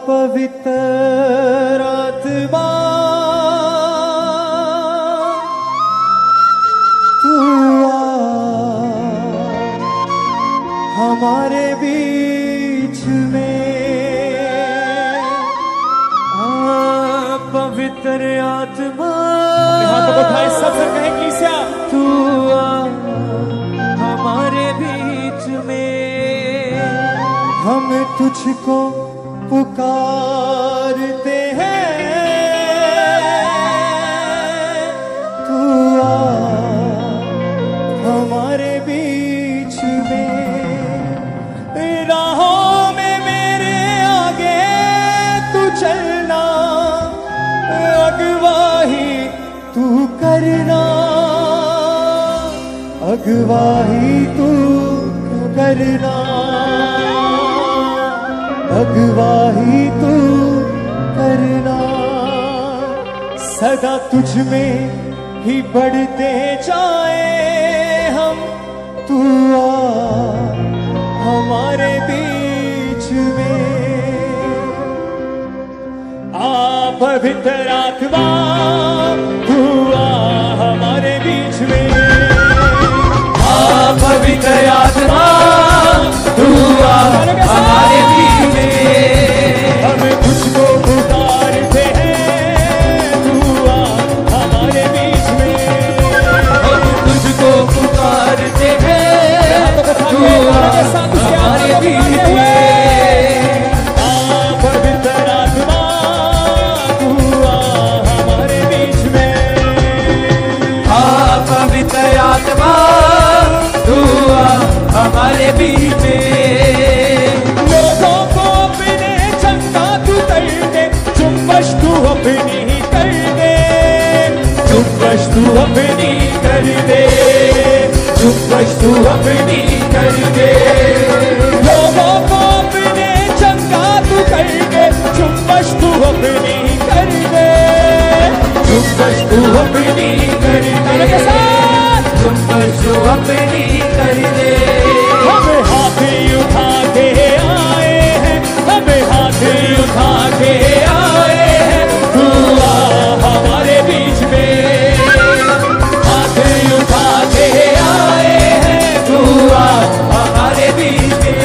पवित्र आत्मा तू हमारे बीच में, पवित्र आत्मा हाथों को उठाए सब सर कहें कलीसिया, तू हमारे बीच में, हम तुझको पुकारते हैं, तू हमारे बीच में, राहों में मेरे आगे तू चलना, अगवाही तू करना, अगवाही तू करना, अगवाही तू करना, सदा तुझ में ही बढ़ते जाए हम, तू हमारे बीच में, पवित्र आत्मा तू हमारे बीच में, पवित्र आत्मा तू हमारे बीच में, हम तुझको पुकारते हैं, तू हमारे बीच में, हम तुझको पुकारते हैं, तू हमारे बीच में, पवित्र आत्मा तू हमारे बीच में, पवित्र आत्मा तू हमारे बीच में, लोगों को अपने चंगा तू कर दे, चुम्बश तू अपनी कर दे, चुम्बश तू अपनी कर दे, चुम्बश तू अपनी कर दे, लोगों को अपने चंगा तू कर दे, चुम्बश तू अपनी कर दे, चुम्बश तू अपनी कर दे, चुम्बश तू अपनी कर दे, हम हाथ उठा के आए हैं, हम हाथ उठा के आए हैं, तू हमारे बीच में, हाथ उठा के आए हैं, तू हमारे बीच में,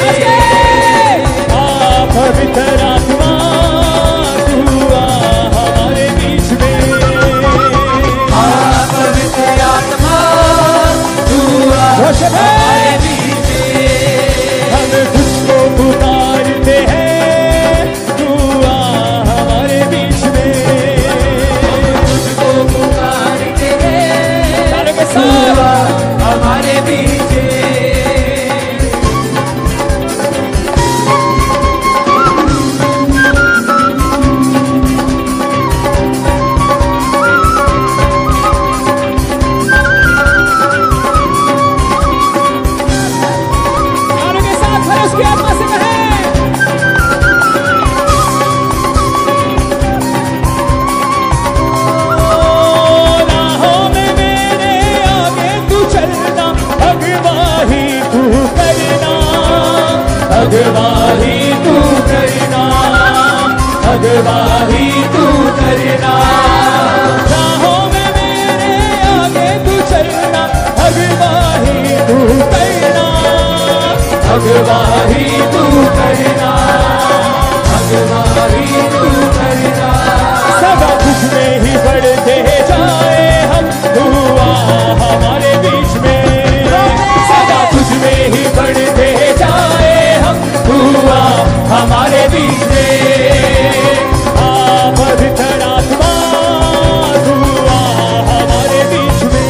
पवित्र आत्मा तू हमारे बीच में, पवित्र आत्मा तू हमारे बीच में, हम तुझको पुकारते हैं, तू हमारे बीच में, तुझको पुकारते हैं, तारों के तू साथ हमारे बीच में, तारों के साथ खड़े उसकी आत्मा से कहें, राहों में मेरे आगे तू चलना, अगवाही तू करना, अगवाही तू करना, अगवाही तू करना, राहों में मेरे आगे तू चलना, अगवाही तू करना, अगवाही तू करना, अगवाही तू करना, सदा तुझ में ही बढ़ते जाए हम, तू हमारे बीच में, सदा तुझ में ही बढ़ते जाए हम, तू हमारे बीच में, पवित्र आत्मा तू हमारे बीच में,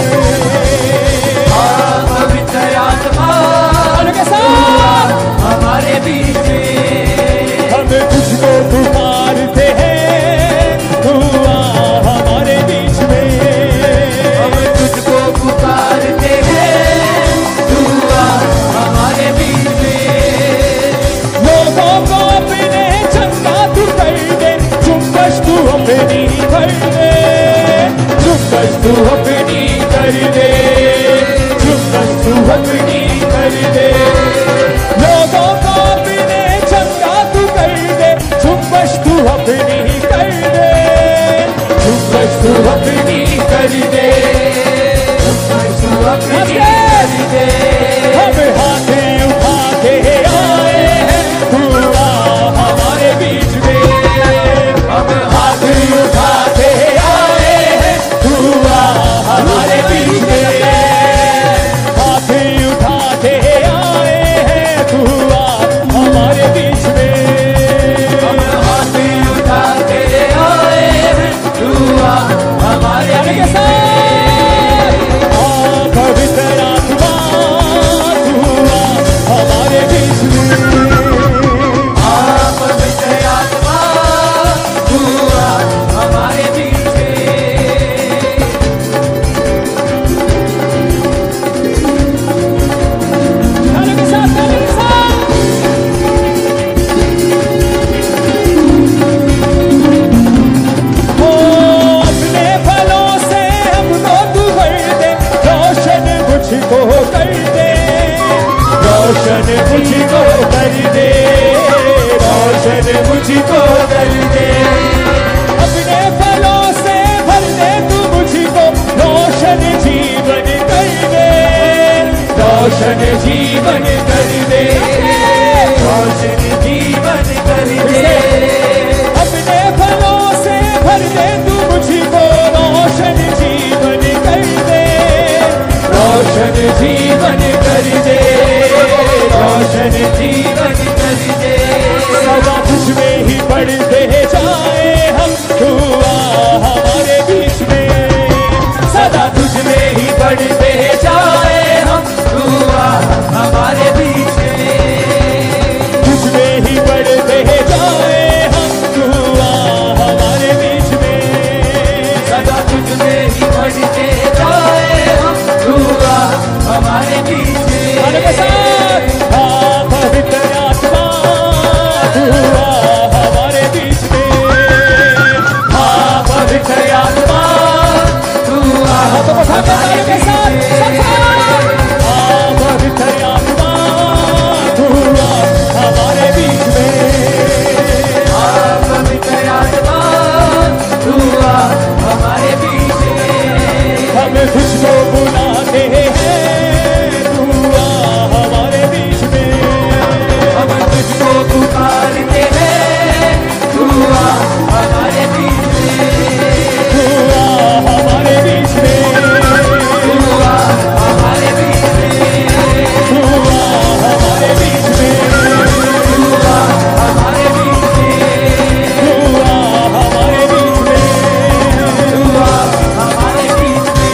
पवित्र आत्मा तारों के साथ हमारे बीच में, हम तुझको पुकारते हैं, तू हमारे बीच में, हम तुझको पुकारते हैं, तू हमारे बीच में, लोगों को अपने चंगा तू कर दे, चुम्बश तू अपनी कर दे, चुम्बश तू अपनी कर दे, चुम्बश तू अपनी कर दे, लोगों को अपने चंगा तू कर दे, चुम्बश तू के साथ पवित्र आत्मा तू आ हमारे बीच में, पवित्र आत्मा तू आ हमारे बीच में। तालियों के साथ, तालियों के साथ। ओ अपने फलों से हमको तू भर दे, रोशन मुझको कर दे, रोशन मुझको कर दे, रोशन मुझको कर दे। अपने फलों से भर दे तू मुझको, रोशन जीवन कर दे, रोशन जीवन कर दे, रोशन जीवन कर दे। अपने फलों से भर दे तू मुझको, रोशन जीवन कर दे, रोशन जीवन कर दे, रोशन जीवन कर दे। सदा तुझ में ही बढ़ते जाए हम, तू आ हमारे बीच में, सदा तुझ में ही बढ़ते जाए हम, तू आ हमारे बीच में, तुझ में ही बढ़ते जाए हम, तू आ हमारे बीच में। सदा तुझ में ही बढ़ते जाए हम, तू आ हमारे बीच में। तालियों के साथ पवित्र आत्मा तू आ हमारे बीच में, पवित्र आत्मा तू आ हाथों को उठाकर तालियों के साथ पवित्र आत्मा तू आ हमारे बीच में। पवित्र आत्मा तू आ हमारे बीच में। हम तुझको बुलाते हैं, तू आ हमारे बीच में, हम तुझको पुकारते हैं, तू आ हमारे बीच में, तू आ हमारे बीच में, तू आ हमारे बीच में, तू आ हमारे बीच में, तू आ हमारे बीच में, तू आ हमारे बीच में, तू आ हमारे बीच में।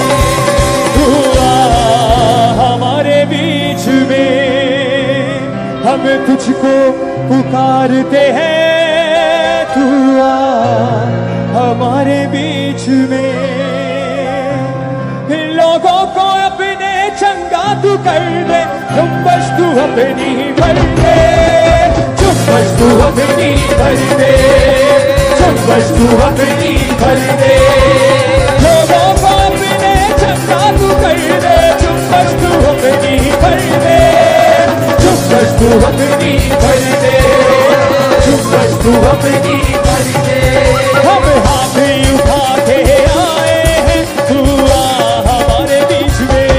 तू आ हमारे बीच में। हम तुझको पुकारते हैं, तू आ हमारे बीच में। लोगों को अपने चंगा तू कर दे, तुम बस तू अपनी भर दे, चुप बस तू अपनी भर दे, चुप बस तू अपनी भर दे। लोगों को अपने चंगा तू कर दे, चुप बस तू अपनी भर दे, चुप बस तू अपनी भर दे, चुप बस तू अपनी भर दे। हम हाथ उठा के आए हैं, तू आ हमारे बीच में,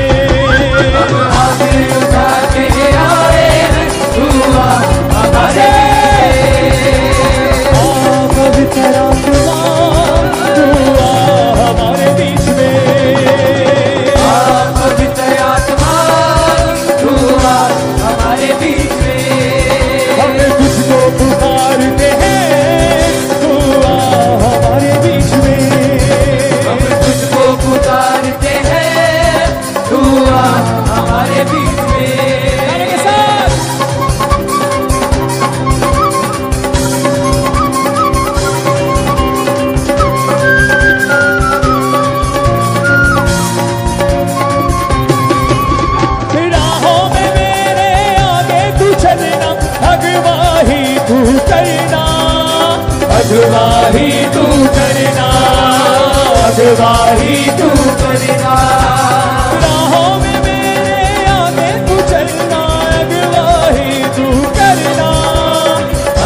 हाथ उठा के आए हैं, तू आ हमारे पवित्र आत्मा तू आ हमारे बीच में, पवित्र आत्मा तू आ हमारे बीच में। हम तुझको पुकारते हैं, तू आ हमारे बीच में, हम तुझको पुकारते हैं, तू आ हमारे बीच में। तालियों के साथ। राहों में मेरे आगे तू चलना, अगवाही तू करना, अगवाही तू करना, अगवाही तू करना। राहों में मेरे आगे तू चलना, अगवाही तू करना,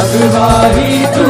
अगवाही तू